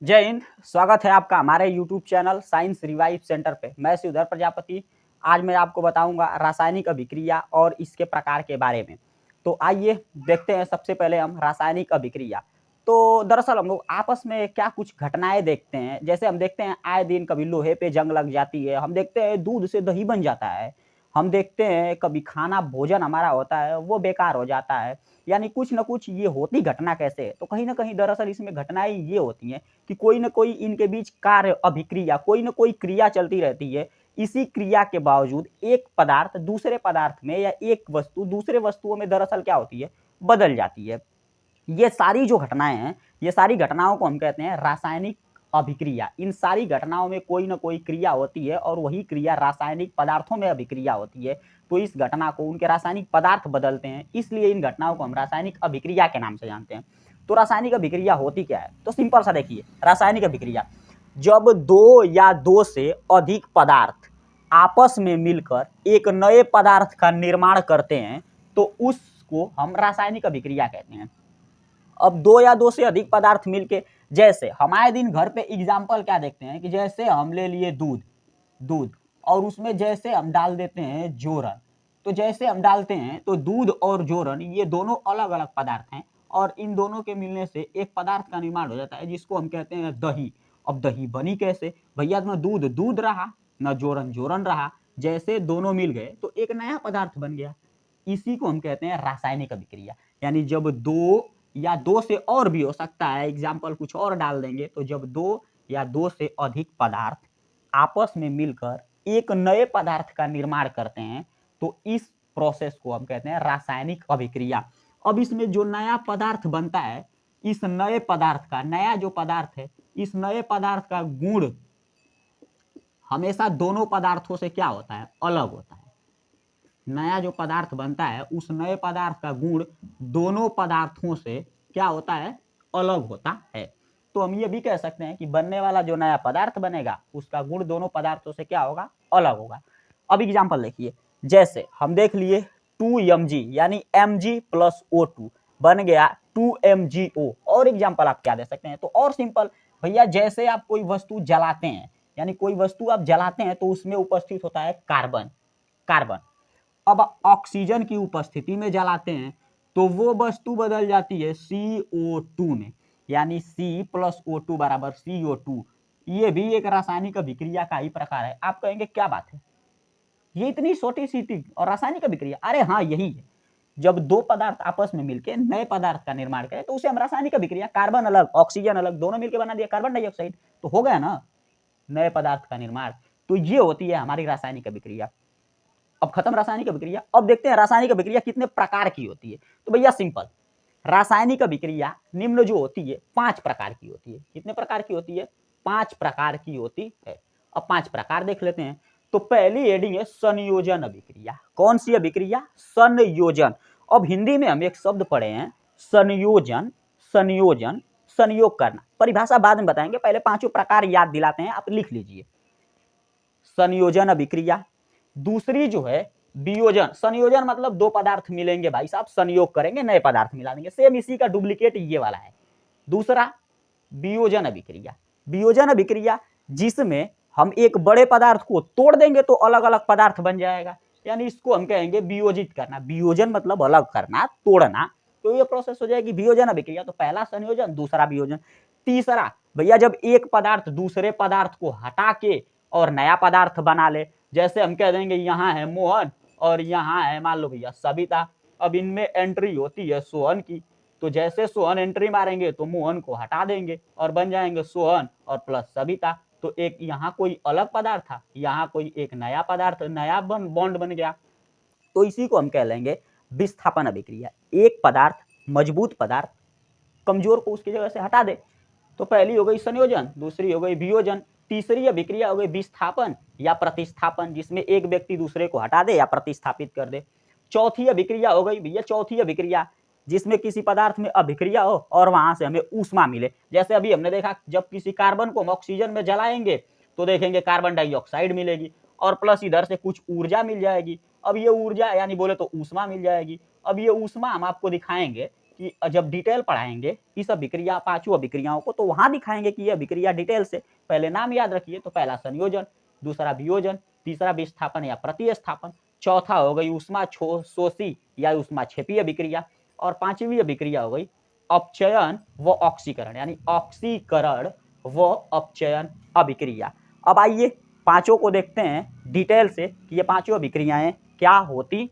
जय हिंद। स्वागत है आपका हमारे YouTube channel science revive centre पे। मैं श्रीधर प्रजापति। आज मैं आपको बताऊंगा रासायनिक अभिक्रिया और इसके प्रकार के बारे में। तो आइए देखते हैं सबसे पहले हम रासायनिक अभिक्रिया। तो दरअसल हम लोग आपस में क्या कुछ घटनाएं देखते हैं, जैसे हम देखते हैं आए दिन कभी लोहे पे जंग लग जाती है, हम देखते हैं दूध से दही बन जाता है, हम देखते हैं कभी खाना भोजन हमारा होता है वो बेकार हो जाता है। यानी कुछ न कुछ ये होती घटना कैसे है, तो कहीं ना कहीं दरअसल इसमें घटनाएं ये होती हैं कि कोई न कोई इनके बीच कार्य अभिक्रिया, कोई न कोई क्रिया चलती रहती है। इसी क्रिया के बावजूद एक पदार्थ दूसरे पदार्थ में या एक वस्तु दूसरे वस्तुओं में दरअसल क्या होती है, बदल जाती है। ये सारी जो घटनाएं हैं, ये सारी घटनाओं को हम कहते हैं रासायनिक अभिक्रिया। इन सारी घटनाओं में कोई ना कोई क्रिया होती है और वही क्रिया रासायनिक पदार्थों में अभिक्रिया होती है। तो इस घटना को उनके रासायनिक पदार्थ बदलते हैं, इसलिए इन घटनाओं को हम रासायनिक अभिक्रिया के नाम से जानते हैं। तो रासायनिक अभिक्रिया होती क्या है, तो सिंपल सा देखिए, रासायनिक अभिक्रिया जब दो या दो से अधिक पदार्थ आपस में मिलकर एक नए पदार्थ का निर्माण करते हैं तो उसको हम रासायनिक अभिक्रिया कहते हैं। अब दो या दो से अधिक पदार्थ मिलके, जैसे हमारे दिन घर पे एग्जाम्पल क्या देखते हैं कि जैसे हम ले लिए दूध दूध और उसमें जैसे हम डाल देते हैं जोरन। तो जैसे हम डालते हैं तो दूध और जोरन ये दोनों अलग अलग पदार्थ हैं और इन दोनों के मिलने से एक पदार्थ का निर्माण हो जाता है जिसको हम कहते हैं दही। अब दही बनी कैसे भैया, न दूध दूध रहा न जोरन जोरन रहा, जैसे दोनों मिल गए तो एक नया पदार्थ बन गया। इसी को हम कहते हैं रासायनिक अभिक्रिया। यानी जब दो या दो से और भी हो सकता है, एग्जाम्पल कुछ और डाल देंगे, तो जब दो या दो से अधिक पदार्थ आपस में मिलकर एक नए पदार्थ का निर्माण करते हैं तो इस प्रोसेस को हम कहते हैं रासायनिक अभिक्रिया। अब इसमें जो नया पदार्थ बनता है, इस नए पदार्थ का, नया जो पदार्थ है, इस नए पदार्थ का गुण हमेशा दोनों पदार्थों से क्या होता है, अलग होता है। नया जो पदार्थ बनता है उस नए पदार्थ का गुण दोनों पदार्थों से क्या होता है, अलग होता है। तो हम ये भी कह सकते हैं कि बनने वाला जो नया पदार्थ बनेगा उसका गुण दोनों पदार्थों से क्या होगा, अलग होगा। अब एग्जांपल देखिए, जैसे हम देख लिए 2mg यानी mg प्लस O2 बन गया 2MgO। और एग्जांपल आप क्या दे सकते हैं, तो और सिंपल भैया, जैसे आप कोई वस्तु जलाते हैं, यानी कोई वस्तु आप जलाते हैं तो उसमें उपस्थित होता है कार्बन कार्बन अब ऑक्सीजन की उपस्थिति में जलाते हैं तो वो वस्तु बदल जाती है CO2 में, यानी C प्लस O2 बराबर CO2। ये भी एक रासायनिक अभिक्रिया का ही प्रकार है। आप कहेंगे क्या बात है, ये इतनी छोटी सी थी और रासायनिक अभिक्रिया? अरे हाँ, यही है। जब दो पदार्थ आपस में मिलकर नए पदार्थ का निर्माण करें तो उसे हम रासायनिक अभिक्रिया, कार्बन अलग ऑक्सीजन अलग दोनों मिलकर बना दिया कार्बन डाइऑक्साइड, तो हो गया ना नए पदार्थ का निर्माण। तो ये होती है हमारी रासायनिक अभिक्रिया। अब खत्म रासायनिक अभिक्रिया, अब देखते हैं रासायनिक अभिक्रिया कितने प्रकार की होती है। तो भैया सिंपल, रासायनिक अभिक्रिया निम्न जो होती है 5 प्रकार की होती है। कितने प्रकार की होती है, 5 प्रकार की होती है। अब 5 प्रकार देख लेते हैं। तो पहली हेडिंग है संयोजन अभिक्रिया। कौन सी अभिक्रिया, संयोजन। अब हिंदी में हम एक शब्द पढ़े हैं संयोजन, संयोजन संयोग करना, परिभाषा बाद में बताएंगे, पहले पांचों प्रकार याद दिलाते हैं, आप लिख लीजिए। संयोजन अभिक्रिया। दूसरी जो है वियोजन। संयोजन मतलब दो पदार्थ मिलेंगे भाई साहब, संयोग करेंगे, नए पदार्थ मिला देंगे, सेम इसी का डुप्लीकेट ये वाला है। दूसरा वियोजन अभिक्रिया। वियोजन अभिक्रिया जिसमें हम एक बड़े पदार्थ को तोड़ देंगे तो अलग अलग पदार्थ बन जाएगा, यानी इसको हम कहेंगे वियोजित करना। वियोजन मतलब अलग करना, तोड़ना, तो ये प्रोसेस हो जाएगी वियोजन अभिक्रिया। तो पहला संयोजन, दूसरा वियोजन। तीसरा भैया, जब एक पदार्थ दूसरे पदार्थ को हटा के और नया पदार्थ बना ले, जैसे हम कह देंगे यहाँ है मोहन और यहाँ है मान लो भैया सविता। अब इनमें एंट्री होती है सोहन की, तो जैसे सोहन एंट्री मारेंगे तो मोहन को हटा देंगे और बन जाएंगे सोहन और प्लस सविता। तो एक यहाँ कोई अलग पदार्थ था, यहाँ कोई एक नया पदार्थ, नया बॉन्ड बन गया। तो इसी को हम कह लेंगे विस्थापन अभिक्रिया। एक पदार्थ, मजबूत पदार्थ, कमजोर को उसकी जगह से हटा दे। तो पहली हो गई संयोजन, दूसरी हो गई वियोजन, तीसरी अभिक्रिया हो गई विस्थापन या प्रतिस्थापन, जिसमें एक व्यक्ति दूसरे को हटा दे या प्रतिस्थापित कर दे। चौथी अभिक्रिया हो गई भैया, चौथी अभिक्रिया जिसमें किसी पदार्थ में अभिक्रिया हो और वहां से हमें ऊष्मा मिले। जैसे अभी हमने देखा, जब किसी कार्बन को हम ऑक्सीजन में जलाएंगे तो देखेंगे कार्बन डाइऑक्साइड मिलेगी और प्लस इधर से कुछ ऊर्जा मिल जाएगी। अब ये ऊर्जा यानी बोले तो ऊष्मा मिल जाएगी। अब ये ऊष्मा हम आपको दिखाएंगे कि जब डिटेल पढ़ाएँगे इस अभिक्रिया, पाँचों अभिक्रियाओं को, तो वहाँ दिखाएँगे कि ये अभिक्रिया डिटेल से। पहले नाम याद रखिए, तो पहला संयोजन, दूसरा वियोजन, तीसरा विस्थापन या प्रतिस्थापन, चौथा हो गई ऊष्मा शोषी या ऊष्माक्षेपी अभिक्रिया, और पाँचवीं अभिक्रिया हो गई अपचयन व ऑक्सीकरण, यानी ऑक्सीकरण व अपचयन अभिक्रिया। अब आइए पाँचों को देखते हैं डिटेल से कि ये पाँचों अभिक्रियाएँ क्या होती हैं।